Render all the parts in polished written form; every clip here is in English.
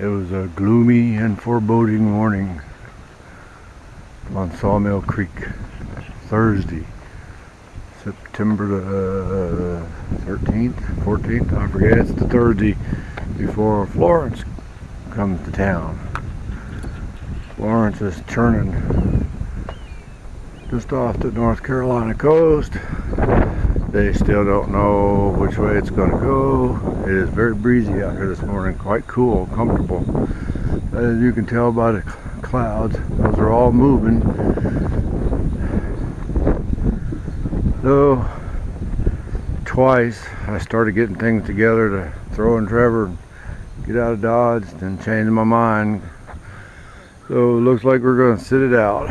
It was a gloomy and foreboding morning on Sawmill Creek, Thursday, September the 13th, 14th, I forget. It's the Thursday before Florence comes to town. Florence is churning just off the North Carolina coast. They still don't know which way it's going to go. It is very breezy out here this morning, quite cool, comfortable. As you can tell by the clouds, those are all moving. So, twice I started getting things together to throw in Trevor and get out of Dodge, then changed my mind. So it looks like we're going to sit it out.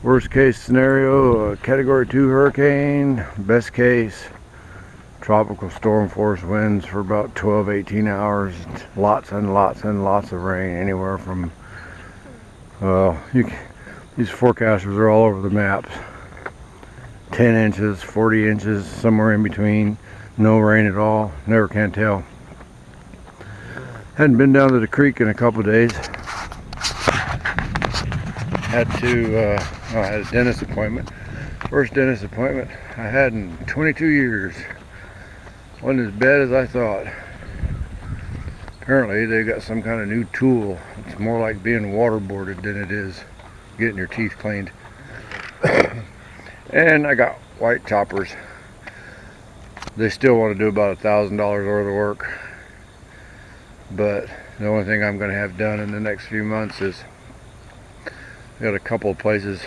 Worst case scenario, a Category 2 hurricane. Best case, tropical storm force winds for about 12-18 hours. Lots and lots and lots of rain, anywhere from, these forecasters are all over the maps. 10 inches, 40 inches, somewhere in between. No rain at all, never can tell. Hadn't been down to the creek in a couple of days. I had a dentist appointment. First dentist appointment I had in 22 years. Wasn't as bad as I thought. Apparently they got some kind of new tool. It's more like being waterboarded than it is getting your teeth cleaned. And I got white choppers. They still want to do about $1,000 worth of work. But the only thing I'm going to have done in the next few months is I got a couple of places,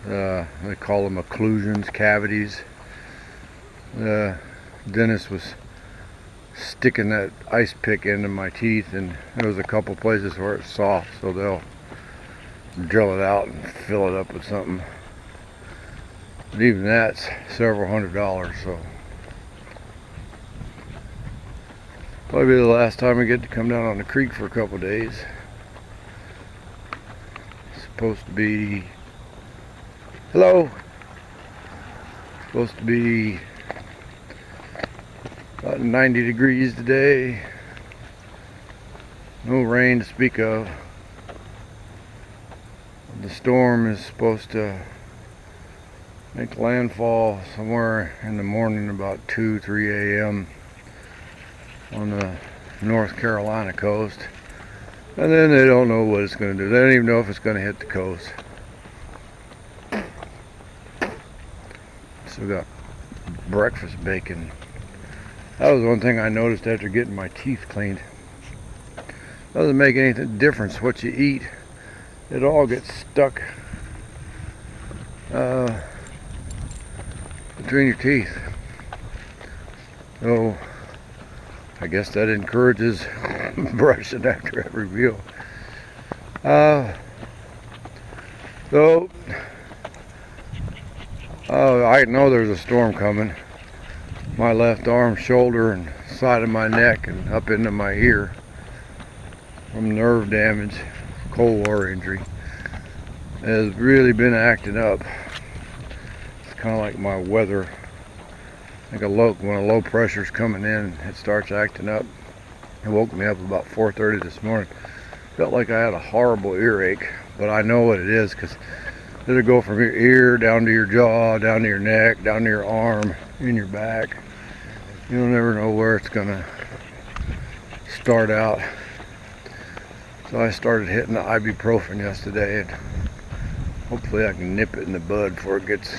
they call them occlusions, cavities. The dentist was sticking that ice pick into my teeth, and there was a couple of places where it's soft, so they'll drill it out and fill it up with something. But even that's several $100, so probably be the last time I get to come down on the creek for a couple of days. Supposed to be, hello, supposed to be about 90 degrees today. No rain to speak of. The storm is supposed to make landfall somewhere in the morning about 2-3 a.m. on the North Carolina coast. And then they don't know what it's going to do. They don't even know if it's going to hit the coast. Still got breakfast bacon. That was one thing I noticed after getting my teeth cleaned. Doesn't make any difference what you eat. It all gets stuck between your teeth. So I guess that encourages brushing after every meal. I know there's a storm coming. My left arm, shoulder, and side of my neck and up into my ear from nerve damage, Cold War injury, has really been acting up. It's kind of like my weather. Like when a low pressure's coming in, it starts acting up. It woke me up about 4:30 this morning. Felt like I had a horrible earache, but I know what it is because it'll go from your ear down to your jaw, down to your neck, down to your arm, in your back. You'll never know where it's gonna start out. So I started hitting the ibuprofen yesterday, and hopefully I can nip it in the bud before it gets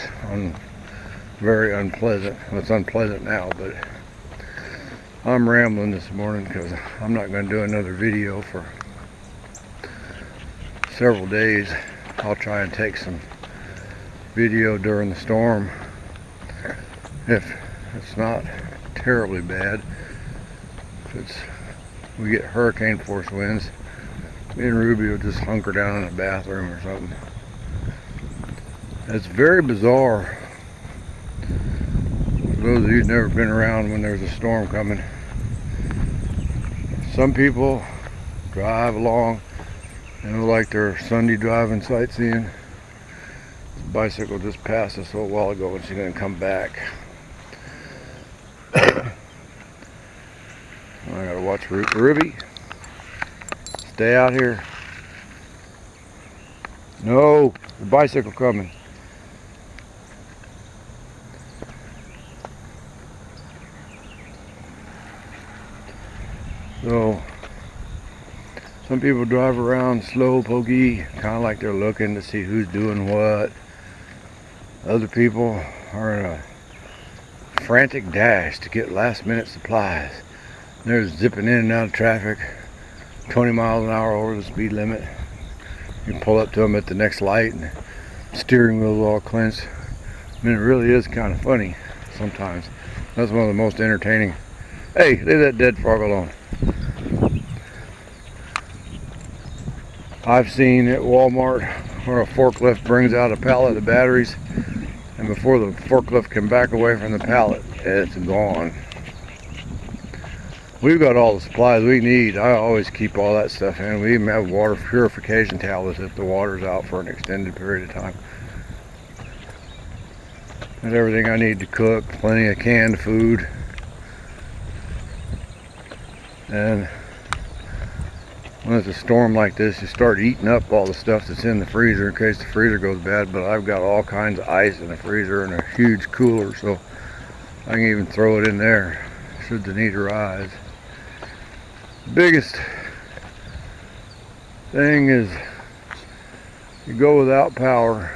very unpleasant. Well, it's unpleasant now, but I'm rambling this morning because I'm not going to do another video for several days. I'll try and take some video during the storm if it's not terribly bad. If we get hurricane force winds, me and Ruby will just hunker down in a bathroom or something. It's very bizarre. For those of you who've never been around when there's a storm coming, some people drive along, like they're Sunday driving, sightseeing. This bicycle just passed us a little while ago, and she's going to come back. I gotta watch Ruby. Stay out here. No, the bicycle coming. So, some people drive around slow pokey, kind of like they're looking to see who's doing what. Other people are in a frantic dash to get last minute supplies. They're zipping in and out of traffic, 20 miles an hour over the speed limit. You pull up to them at the next light and the steering wheel's all clenched. I mean, it really is kind of funny sometimes. That's one of the most entertaining. Hey, leave that dead frog alone. I've seen at Walmart where a forklift brings out a pallet of batteries, and before the forklift can back away from the pallet, it's gone. We've got all the supplies we need. I always keep all that stuff in. We even have water purification tablets if the water's out for an extended period of time. And everything I need to cook, plenty of canned food. And when it's a storm like this, you start eating up all the stuff that's in the freezer in case the freezer goes bad. But I've got all kinds of ice in the freezer and a huge cooler, so I can even throw it in there should the need arise. The biggest thing is you go without power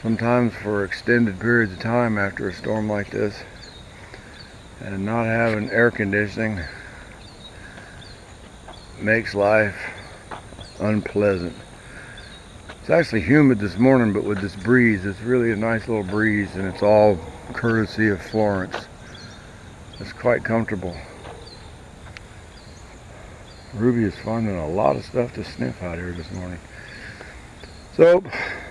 sometimes for extended periods of time after a storm like this, and not having air conditioning makes life unpleasant. It's actually humid this morning, but with this breeze, it's really a nice little breeze, and it's all courtesy of Florence. It's quite comfortable. Ruby is finding a lot of stuff to sniff out here this morning. So,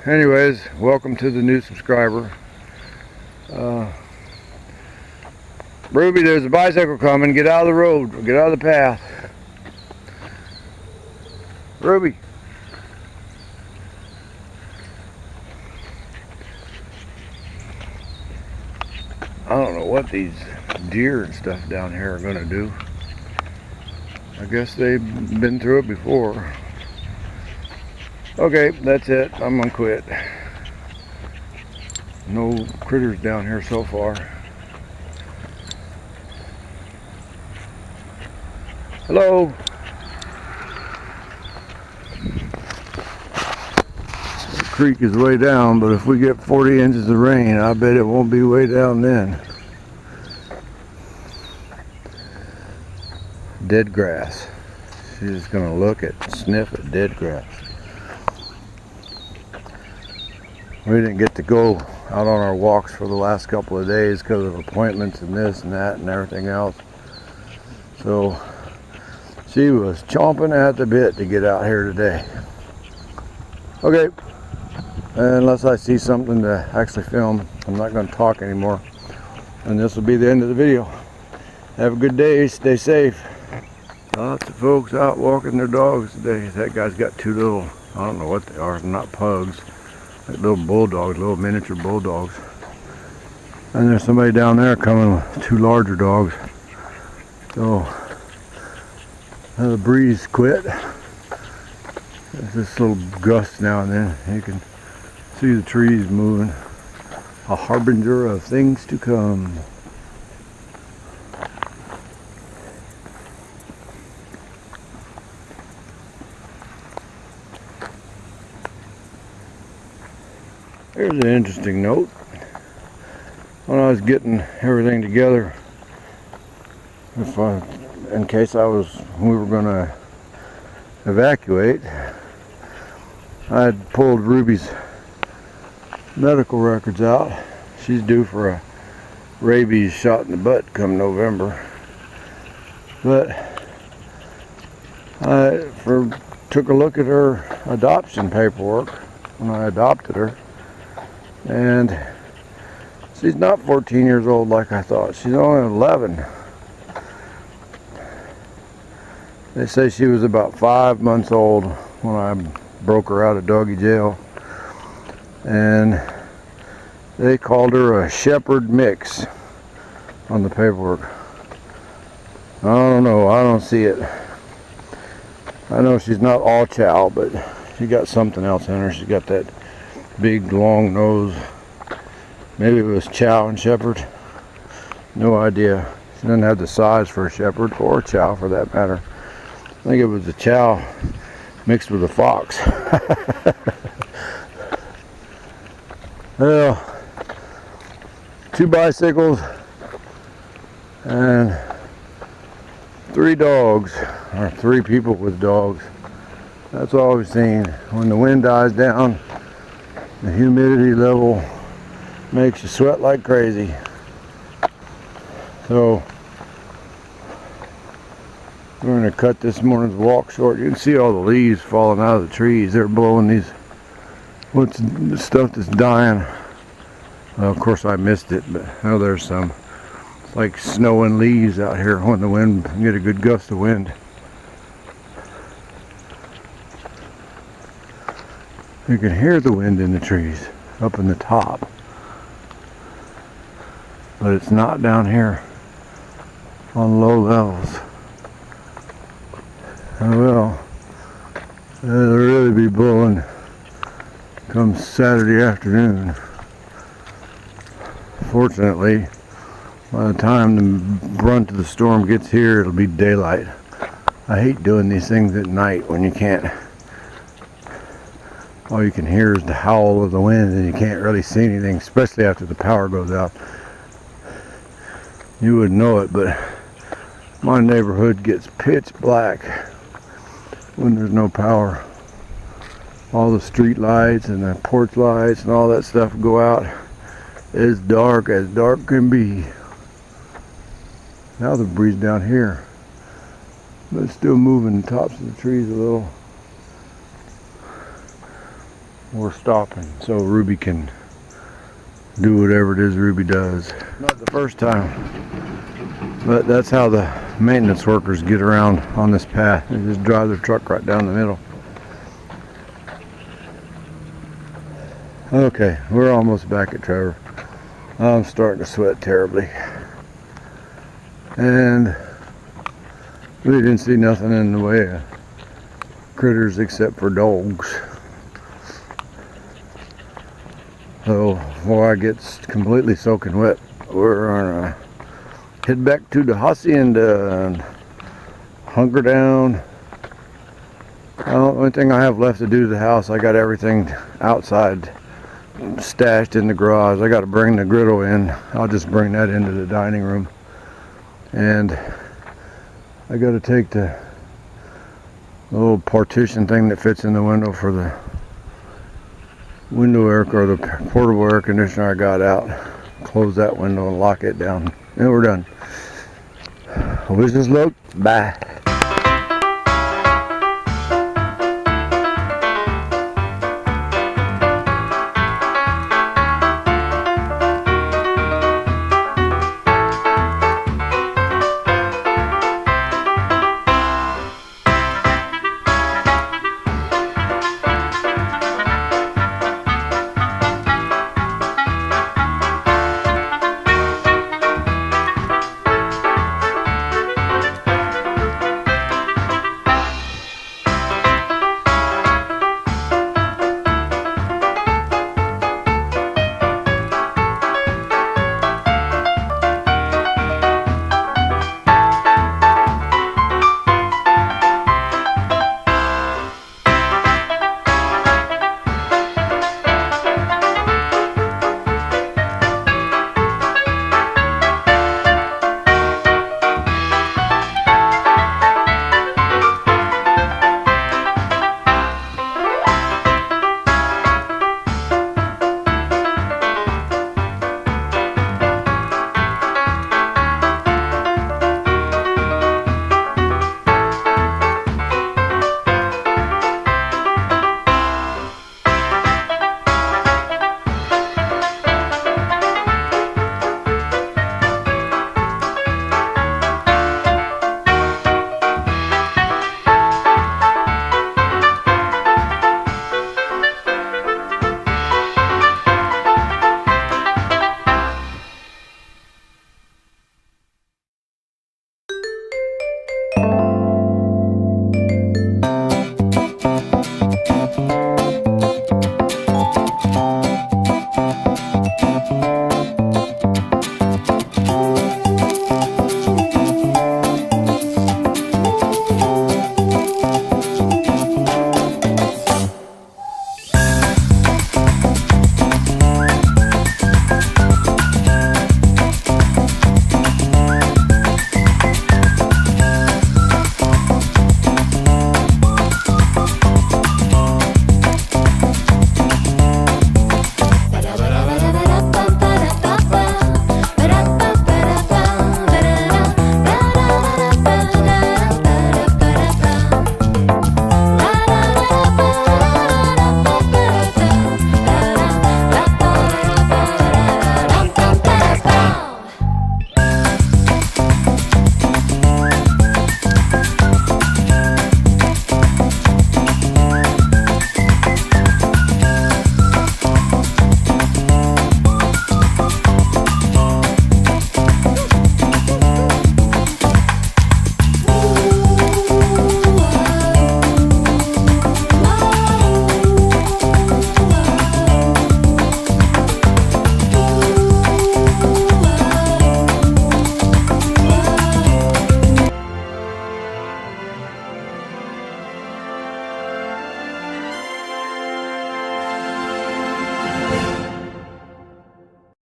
anyways, welcome to the new subscriber. Ruby, there's a bicycle coming. Get out of the road. Get out of the path. Ruby. I don't know what these deer and stuff down here are going to do. I guess they've been through it before. Okay, that's it. I'm going to quit. No critters down here so far. Hello. The creek is way down, but if we get 40 inches of rain, I bet it won't be way down then. Dead grass. She's just gonna look at, sniff at dead grass. We didn't get to go out on our walks for the last couple of days because of appointments and this and that and everything else. So she was chomping at the bit to get out here today. Okay, unless I see something to actually film, I'm not going to talk anymore. And this will be the end of the video. Have a good day, stay safe. Lots of folks out walking their dogs today. That guy's got two little, I don't know what they are, not pugs. Like little bulldogs, little miniature bulldogs. And there's somebody down there coming with two larger dogs. So, the breeze quit. There's this little gust now and then. You can see the trees moving. A harbinger of things to come. Here's an interesting note. When I was getting everything together, in case we were going to evacuate, I had pulled Ruby's medical records out. She's due for a rabies shot in the butt come November. But I took a look at her adoption paperwork when I adopted her. And she's not 14 years old like I thought. She's only 11. They say she was about 5 months old when I broke her out of doggy jail. And they called her a shepherd mix on the paperwork. I don't know. I don't see it. I know she's not all chow, but she got something else in her. She's got that big long nose. Maybe it was chow and shepherd. No idea. She doesn't have the size for a shepherd or chow for that matter. I think it was a chow mixed with a fox. Well, 2 bicycles and 3 dogs, or 3 people with dogs. That's all we've seen. When the wind dies down, the humidity level makes you sweat like crazy. So we're going to cut this morning's walk short. You can see all the leaves falling out of the trees. They're blowing these, what's the stuff that's dying. Well, of course I missed it, but oh, there's some. It's like snow and leaves out here when the wind, you get a good gust of wind. You can hear the wind in the trees up in the top, but it's not down here on low levels. Oh well, it'll really be blowing come Saturday afternoon. Fortunately, by the time the brunt of the storm gets here, it'll be daylight. I hate doing these things at night when you can't, all you can hear is the howl of the wind and you can't really see anything, especially after the power goes out. You wouldn't know it, but my neighborhood gets pitch black when there's no power. All the street lights and the porch lights and all that stuff go out. It's dark as dark can be. Now the breeze down here, but it's still moving the tops of the trees a little. We're stopping so Ruby can do whatever it is Ruby does. Not the first time, but that's how the maintenance workers get around on this path. They just drive their truck right down the middle. Okay, we're almost back at Trevor. I'm starting to sweat terribly. And we didn't see nothing in the way of critters except for dogs. So before I get completely soaking wet, we're gonna head back to the hacienda and hunker down. The only thing I have left to do to the house, I got everything outside stashed in the garage. I got to bring the griddle in. I'll just bring that into the dining room. And I got to take the little partition thing that fits in the window for the window air, or the portable air conditioner I got out. Close that window and lock it down. And we're done. Wish us luck. Bye.